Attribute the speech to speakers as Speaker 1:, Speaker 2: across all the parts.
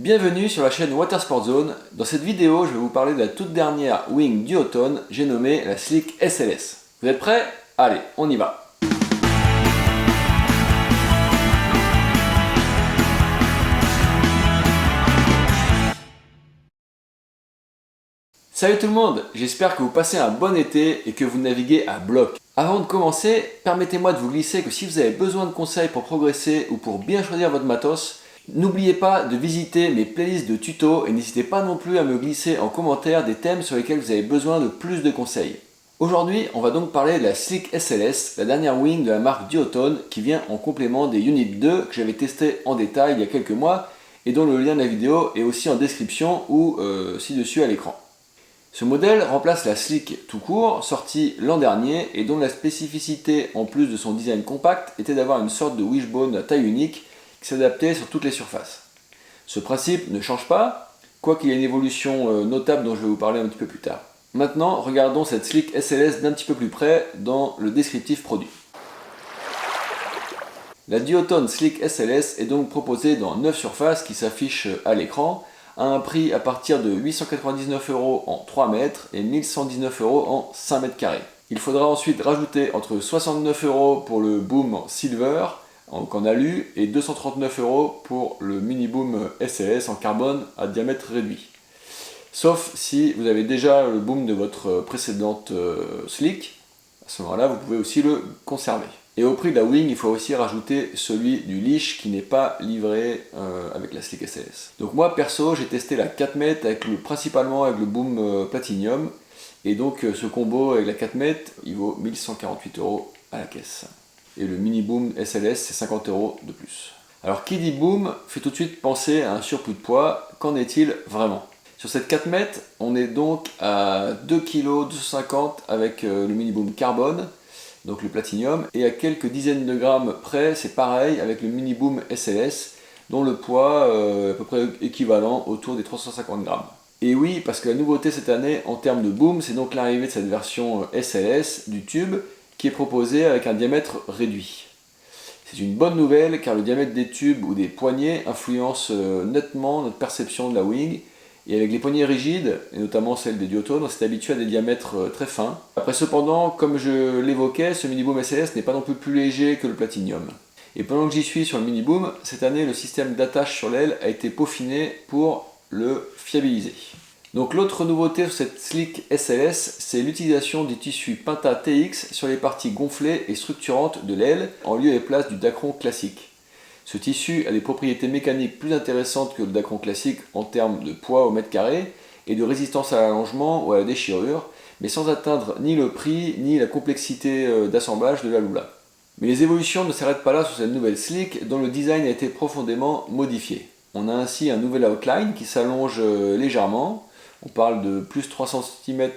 Speaker 1: Bienvenue sur la chaîne Watersport Zone. Dans cette vidéo, je vais vous parler de la toute dernière wing Duotone, j'ai nommé la Slick SLS. Vous êtes prêts? Allez, on y va. Salut tout le monde, j'espère que vous passez un bon été et que vous naviguez à bloc. Avant de commencer, permettez-moi de vous glisser que si vous avez besoin de conseils pour progresser ou pour bien choisir votre matos, n'oubliez pas de visiter mes playlists de tutos et n'hésitez pas non plus à me glisser en commentaire des thèmes sur lesquels vous avez besoin de plus de conseils. Aujourd'hui, on va donc parler de la Slick SLS, la dernière wing de la marque Duotone qui vient en complément des Unit 2 que j'avais testé en détail il y a quelques mois et dont le lien de la vidéo est aussi en description ou ci-dessus à l'écran. Ce modèle remplace la Slick tout court, sortie l'an dernier et dont la spécificité, en plus de son design compact, était d'avoir une sorte de wishbone à taille unique qui s'adaptait sur toutes les surfaces. Ce principe ne change pas, quoiqu'il y ait une évolution notable dont je vais vous parler un petit peu plus tard. Maintenant, regardons cette Slick SLS d'un petit peu plus près dans le descriptif produit. La Duotone Slick SLS est donc proposée dans 9 surfaces qui s'affichent à l'écran, à un prix à partir de 899 € en 3 mètres et 1119 € en 5 mètres carrés. Il faudra ensuite rajouter entre 69 € pour le boom en silver, en alu, et 239 € pour le mini boom SLS en carbone à diamètre réduit. Sauf si vous avez déjà le boom de votre précédente Slick, à ce moment-là vous pouvez aussi le conserver. Et au prix de la wing, il faut aussi rajouter celui du leash qui n'est pas livré avec la Slick SLS. Donc moi perso, j'ai testé la 4 mètres principalement avec le boom Platinum. Et donc ce combo avec la 4 mètres, il vaut 1148 € à la caisse. Et le mini boom SLS, c'est 50 € de plus. Alors qui dit boom fait tout de suite penser à un surplus de poids. Qu'en est-il vraiment? Sur cette 4 mètres, on est donc à 2,250 kg avec le mini boom carbone, donc le Platinum, et à quelques dizaines de grammes près, c'est pareil avec le mini boom SLS, dont le poids est à peu près équivalent autour des 350 grammes. Et oui, parce que la nouveauté cette année en termes de boom, c'est donc l'arrivée de cette version SLS du tube qui est proposée avec un diamètre réduit. C'est une bonne nouvelle car le diamètre des tubes ou des poignées influence nettement notre perception de la wing. Et avec les poignées rigides, et notamment celles des Duotone, on s'est habitué à des diamètres très fins. Après cependant, comme je l'évoquais, ce mini-boom SLS n'est pas non plus léger que le Platinum. Et pendant que j'y suis sur le mini-boom, cette année le système d'attache sur l'aile a été peaufiné pour le fiabiliser. Donc l'autre nouveauté sur cette Slick SLS, c'est l'utilisation du tissu Pinta TX sur les parties gonflées et structurantes de l'aile, en lieu et place du Dacron classique. Ce tissu a des propriétés mécaniques plus intéressantes que le Dacron classique en termes de poids au mètre carré et de résistance à l'allongement ou à la déchirure, mais sans atteindre ni le prix ni la complexité d'assemblage de la Lula. Mais les évolutions ne s'arrêtent pas là sur cette nouvelle Slick dont le design a été profondément modifié. On a ainsi un nouvel outline qui s'allonge légèrement. On parle de plus 3 cm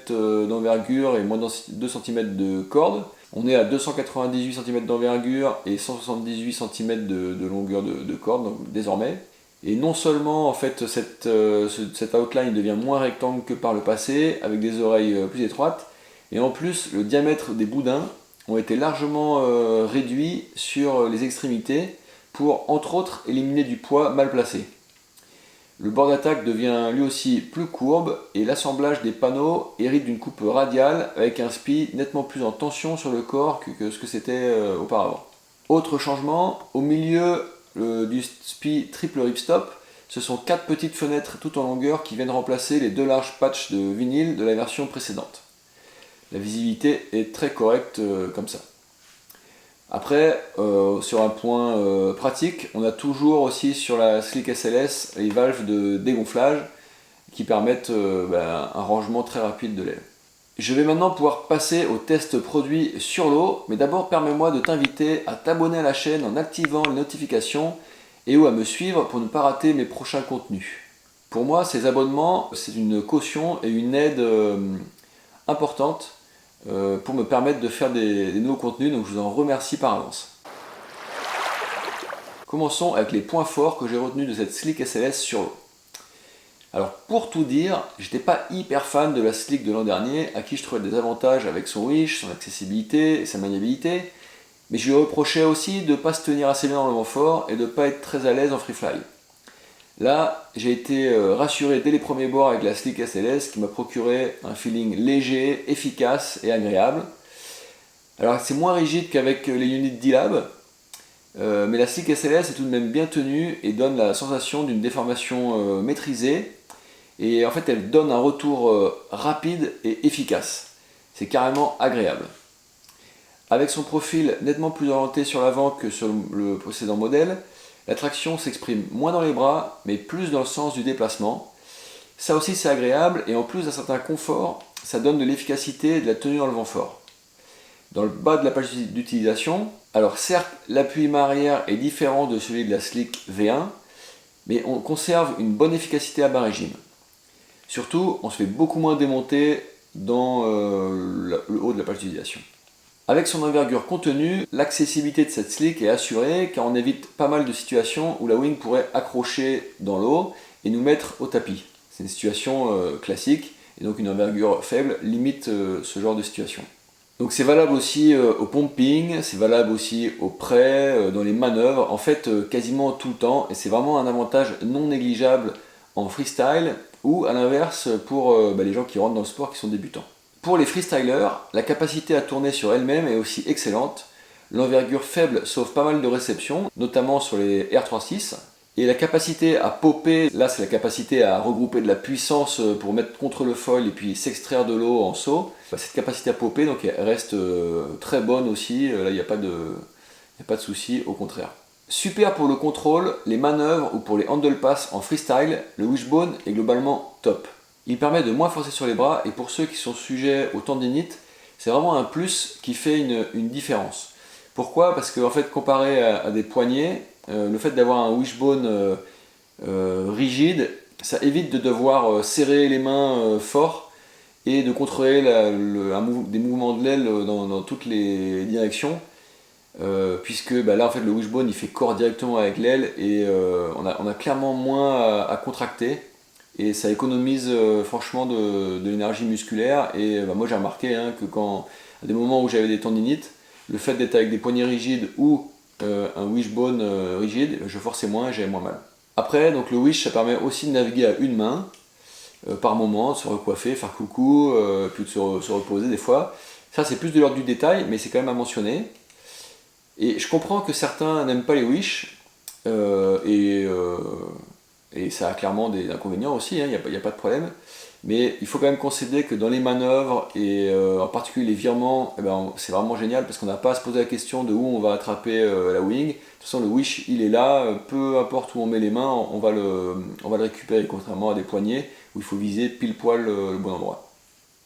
Speaker 1: d'envergure et moins 2 cm de corde. On est à 298 cm d'envergure et 178 cm de longueur de corde donc, désormais. Et non seulement en fait cet outline devient moins rectangle que par le passé, avec des oreilles plus étroites, et en plus le diamètre des boudins ont été largement réduits sur les extrémités pour entre autres éliminer du poids mal placé. Le bord d'attaque devient lui aussi plus courbe et l'assemblage des panneaux hérite d'une coupe radiale avec un spi nettement plus en tension sur le corps que ce que c'était auparavant. Autre changement, au milieu du spi triple ripstop, ce sont 4 petites fenêtres tout en longueur qui viennent remplacer les 2 larges patchs de vinyle de la version précédente. La visibilité est très correcte comme ça. Après, sur un point pratique, on a toujours aussi sur la Slick SLS les valves de dégonflage qui permettent un rangement très rapide de l'aile. Je vais maintenant pouvoir passer au test produit sur l'eau, mais d'abord permets-moi de t'inviter à t'abonner à la chaîne en activant les notifications et ou à me suivre pour ne pas rater mes prochains contenus. Pour moi, ces abonnements, c'est une caution et une aide importante pour me permettre de faire des nouveaux contenus, donc je vous en remercie par avance. Commençons avec les points forts que j'ai retenus de cette Slick SLS sur l'eau. Alors pour tout dire, j'étais pas hyper fan de la Slick de l'an dernier, à qui je trouvais des avantages avec son wish, son accessibilité et sa maniabilité, mais je lui reprochais aussi de ne pas se tenir assez bien dans le vent fort et de ne pas être très à l'aise en free fly. Là, j'ai été rassuré dès les premiers bords avec la Slick SLS qui m'a procuré un feeling léger, efficace et agréable. Alors c'est moins rigide qu'avec les units D-Lab, mais la Slick SLS est tout de même bien tenue et donne la sensation d'une déformation maîtrisée. Et en fait, elle donne un retour rapide et efficace. C'est carrément agréable. Avec son profil nettement plus orienté sur l'avant que sur le précédent modèle, la traction s'exprime moins dans les bras, mais plus dans le sens du déplacement. Ça aussi c'est agréable, et en plus d'un certain confort, ça donne de l'efficacité et de la tenue dans le vent fort. Dans le bas de la page d'utilisation, alors certes l'appui main arrière est différent de celui de la Slick V1, mais on conserve une bonne efficacité à bas régime. Surtout, on se fait beaucoup moins démonter dans le haut de la page d'utilisation. Avec son envergure contenue, l'accessibilité de cette Slick est assurée car on évite pas mal de situations où la wing pourrait accrocher dans l'eau et nous mettre au tapis. C'est une situation classique et donc une envergure faible limite ce genre de situation. Donc c'est valable aussi au pumping, c'est valable aussi au près, dans les manœuvres, en fait quasiment tout le temps, et c'est vraiment un avantage non négligeable en freestyle ou à l'inverse pour les gens qui rentrent dans le sport qui sont débutants. Pour les freestylers, la capacité à tourner sur elle-même est aussi excellente. L'envergure faible sauve pas mal de réceptions, notamment sur les R36. Et la capacité à popper, là c'est la capacité à regrouper de la puissance pour mettre contre le foil et puis s'extraire de l'eau en saut. Cette capacité à popper, donc elle reste très bonne aussi, là il n'y a pas de souci, au contraire. Super pour le contrôle, les manœuvres ou pour les handle pass en freestyle, le wishbone est globalement top. Il permet de moins forcer sur les bras et pour ceux qui sont sujets aux tendinites, c'est vraiment un plus qui fait une différence. Pourquoi? Parce qu'en fait, comparé à des poignets, le fait d'avoir un wishbone rigide, ça évite de devoir serrer les mains fort et de contrôler des mouvements de l'aile dans toutes les directions. Puisque là en fait le wishbone il fait corps directement avec l'aile et on a clairement moins à contracter. Et ça économise franchement de l'énergie musculaire. Et moi j'ai remarqué que à des moments où j'avais des tendinites, le fait d'être avec des poignets rigides ou un wishbone rigide, je forçais moins et j'avais moins mal. Après, donc le wish ça permet aussi de naviguer à une main par moment, de se recoiffer, faire coucou, puis de se reposer des fois. Ça c'est plus de l'ordre du détail, mais c'est quand même à mentionner. Et je comprends que certains n'aiment pas les wish, et ça a clairement des inconvénients aussi, il n'y a pas de problème. Mais il faut quand même concéder que dans les manœuvres, et en particulier les virements, c'est vraiment génial parce qu'on n'a pas à se poser la question de où on va attraper la wing. De toute façon, le wish, il est là, peu importe où on met les mains, on va le récupérer, contrairement à des poignets où il faut viser pile poil le bon endroit.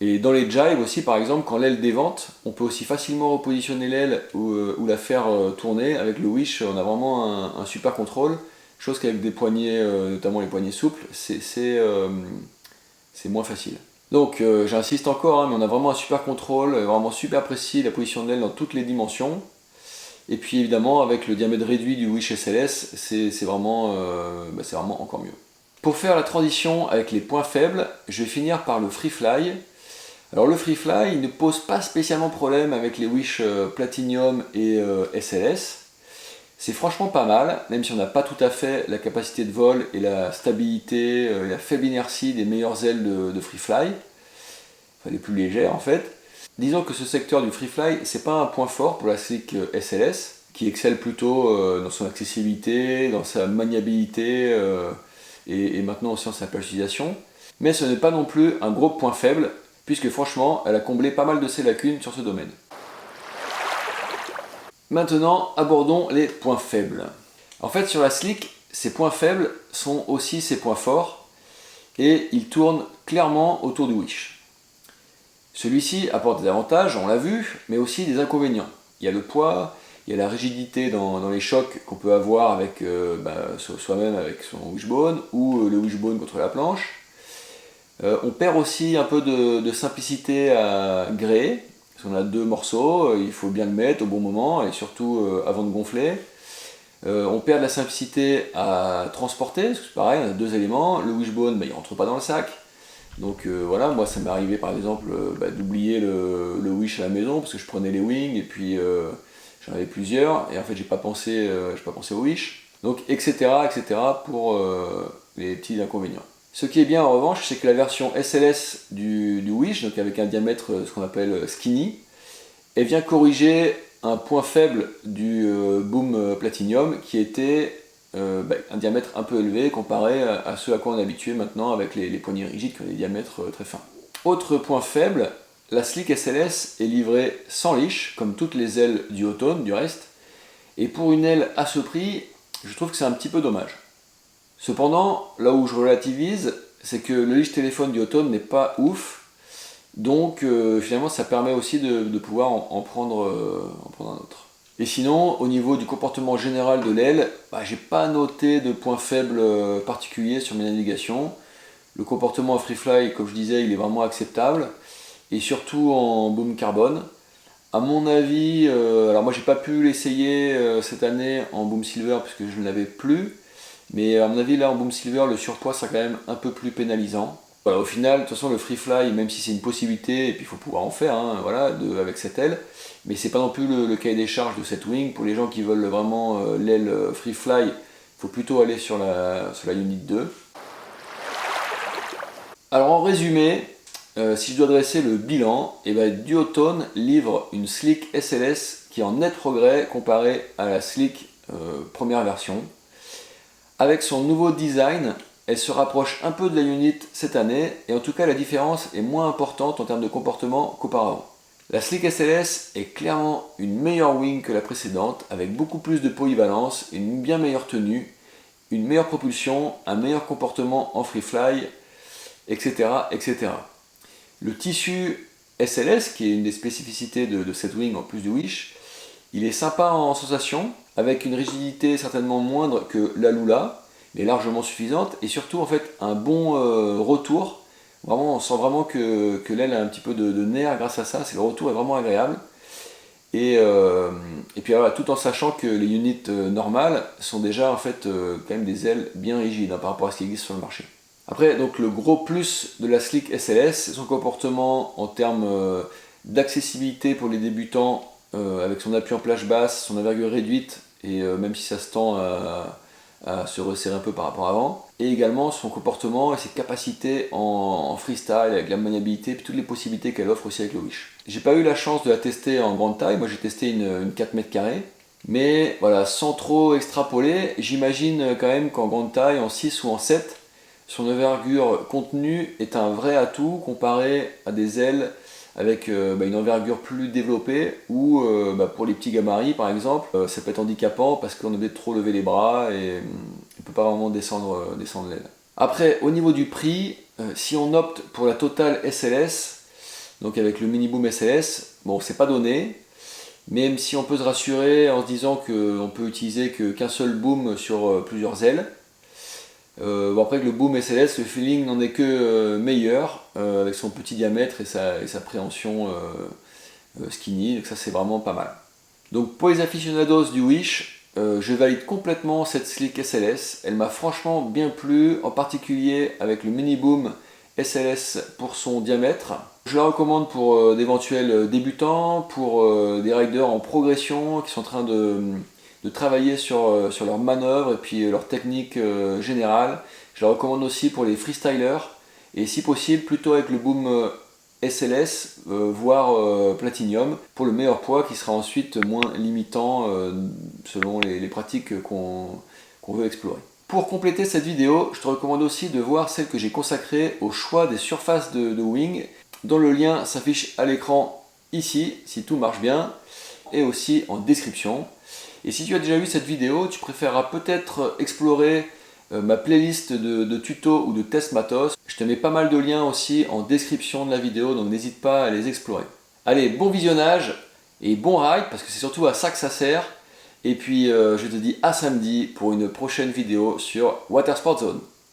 Speaker 1: Et dans les jives aussi, par exemple, quand l'aile dévente, on peut aussi facilement repositionner l'aile ou la faire tourner. Avec le wish, on a vraiment un super contrôle. Chose qu'avec des poignets, notamment les poignets souples, c'est moins facile. Donc j'insiste encore, mais on a vraiment un super contrôle, vraiment super précis, la position de l'aile dans toutes les dimensions. Et puis évidemment, avec le diamètre réduit du Wish SLS, c'est vraiment encore mieux. Pour faire la transition avec les points faibles, je vais finir par le Free Fly. Alors le Free Fly, il ne pose pas spécialement problème avec les Wish Platinum et SLS. C'est franchement pas mal, même si on n'a pas tout à fait la capacité de vol et la stabilité et la faible inertie des meilleures ailes de Free Fly, enfin les plus légères en fait. Disons que ce secteur du Free Fly, c'est pas un point fort pour la Slick SLS, qui excelle plutôt dans son accessibilité, dans sa maniabilité et maintenant aussi en sa utilisation. Mais ce n'est pas non plus un gros point faible, puisque franchement, elle a comblé pas mal de ses lacunes sur ce domaine. Maintenant, abordons les points faibles. En fait, sur la Slick, ces points faibles sont aussi ses points forts et ils tournent clairement autour du wish. Celui-ci apporte des avantages, on l'a vu, mais aussi des inconvénients. Il y a le poids, il y a la rigidité dans les chocs qu'on peut avoir avec soi-même avec son wishbone ou le wishbone contre la planche. On perd aussi un peu de simplicité à gréer. On a deux morceaux, il faut bien le mettre au bon moment et surtout avant de gonfler. On perd de la simplicité à transporter, parce que c'est pareil, on a deux éléments. Le wishbone, il ne rentre pas dans le sac. Donc voilà, moi ça m'est arrivé par exemple d'oublier le wish à la maison parce que je prenais les wings et puis j'en avais plusieurs et en fait j'ai pas pensé au wish. Donc etc. pour les petits inconvénients. Ce qui est bien en revanche, c'est que la version SLS du Wish, donc avec un diamètre ce qu'on appelle skinny, elle vient corriger un point faible du Boom Platinum qui était un diamètre un peu élevé comparé à ce à quoi on est habitué maintenant avec les poignées rigides qui ont des diamètres très fins. Autre point faible, la Slick SLS est livrée sans leash, comme toutes les ailes du Duotone du reste, et pour une aile à ce prix, je trouve que c'est un petit peu dommage. Cependant, là où je relativise, c'est que le leash téléphone du Duotone n'est pas ouf, donc finalement ça permet aussi de pouvoir en prendre un autre. Et sinon, au niveau du comportement général de l'aile, j'ai pas noté de point faible particulier sur mes navigations. Le comportement en FreeFly, comme je disais, il est vraiment acceptable, et surtout en Boom Carbone. À mon avis, alors moi j'ai pas pu l'essayer cette année en Boom Silver puisque je ne l'avais plus, mais à mon avis là en Boom Silver le surpoids sera quand même un peu plus pénalisant. Voilà, au final, de toute façon le FreeFly, même si c'est une possibilité, et puis il faut pouvoir en faire avec cette aile, mais c'est pas non plus le cahier des charges de cette wing. Pour les gens qui veulent vraiment l'aile FreeFly, il faut plutôt aller sur la Unit 2. Alors en résumé, si je dois dresser le bilan, Duotone livre une Slick SLS qui est en net progrès comparé à la Slick première version. Avec son nouveau design, elle se rapproche un peu de la Unit cette année, et en tout cas la différence est moins importante en termes de comportement qu'auparavant. La Slick SLS est clairement une meilleure wing que la précédente, avec beaucoup plus de polyvalence, une bien meilleure tenue, une meilleure propulsion, un meilleur comportement en freefly, etc., etc. Le tissu SLS, qui est une des spécificités de cette wing en plus du Wish, il est sympa en sensation, avec une rigidité certainement moindre que la Lula, mais largement suffisante, et surtout en fait un bon retour. Vraiment, on sent vraiment que l'aile a un petit peu de nerf grâce à ça, le retour est vraiment agréable. Et puis voilà, tout en sachant que les units normales sont déjà en fait quand même des ailes bien rigides par rapport à ce qui existe sur le marché. Après, donc le gros plus de la Slick SLS, c'est son comportement en termes d'accessibilité pour les débutants, avec son appui en plage basse, son envergure réduite, et même si ça se tend à se resserrer un peu par rapport à avant, et également son comportement et ses capacités en freestyle, avec la maniabilité, et toutes les possibilités qu'elle offre aussi avec le Wish. J'ai pas eu la chance de la tester en grande taille, moi j'ai testé une 4 mètres carrés, mais voilà, sans trop extrapoler, j'imagine quand même qu'en grande taille, en 6 ou en 7, son envergure contenue est un vrai atout comparé à des ailes avec une envergure plus développée ou pour les petits gabarits par exemple, ça peut être handicapant parce qu'on a obligé de trop lever les bras et on ne peut pas vraiment descendre l'aile. Après, au niveau du prix, si on opte pour la totale SLS, donc avec le Mini Boom SLS, bon c'est pas donné, même si on peut se rassurer en se disant qu'on peut utiliser qu'un seul boom sur plusieurs ailes. Après que le Boom SLS, le feeling n'en est que meilleur avec son petit diamètre et sa préhension skinny, donc ça c'est vraiment pas mal. Donc pour les aficionados du Wish, je valide complètement cette Slick SLS, elle m'a franchement bien plu, en particulier avec le Mini Boom SLS pour son diamètre. Je la recommande pour d'éventuels débutants, pour des riders en progression qui sont en train de travailler sur leur manœuvre et puis leur technique générale. Je la recommande aussi pour les freestylers et si possible plutôt avec le Boom SLS, voire Platinum, pour le meilleur poids qui sera ensuite moins limitant selon les pratiques qu'on veut explorer. Pour compléter cette vidéo, je te recommande aussi de voir celle que j'ai consacrée au choix des surfaces de wing, dont le lien s'affiche à l'écran ici, si tout marche bien, et aussi en description. Et si tu as déjà vu cette vidéo, tu préféreras peut-être explorer ma playlist de tutos ou de tests matos. Je te mets pas mal de liens aussi en description de la vidéo, donc n'hésite pas à les explorer. Allez, bon visionnage et bon ride, parce que c'est surtout à ça que ça sert. Et puis je te dis à samedi pour une prochaine vidéo sur Water Sport Zone.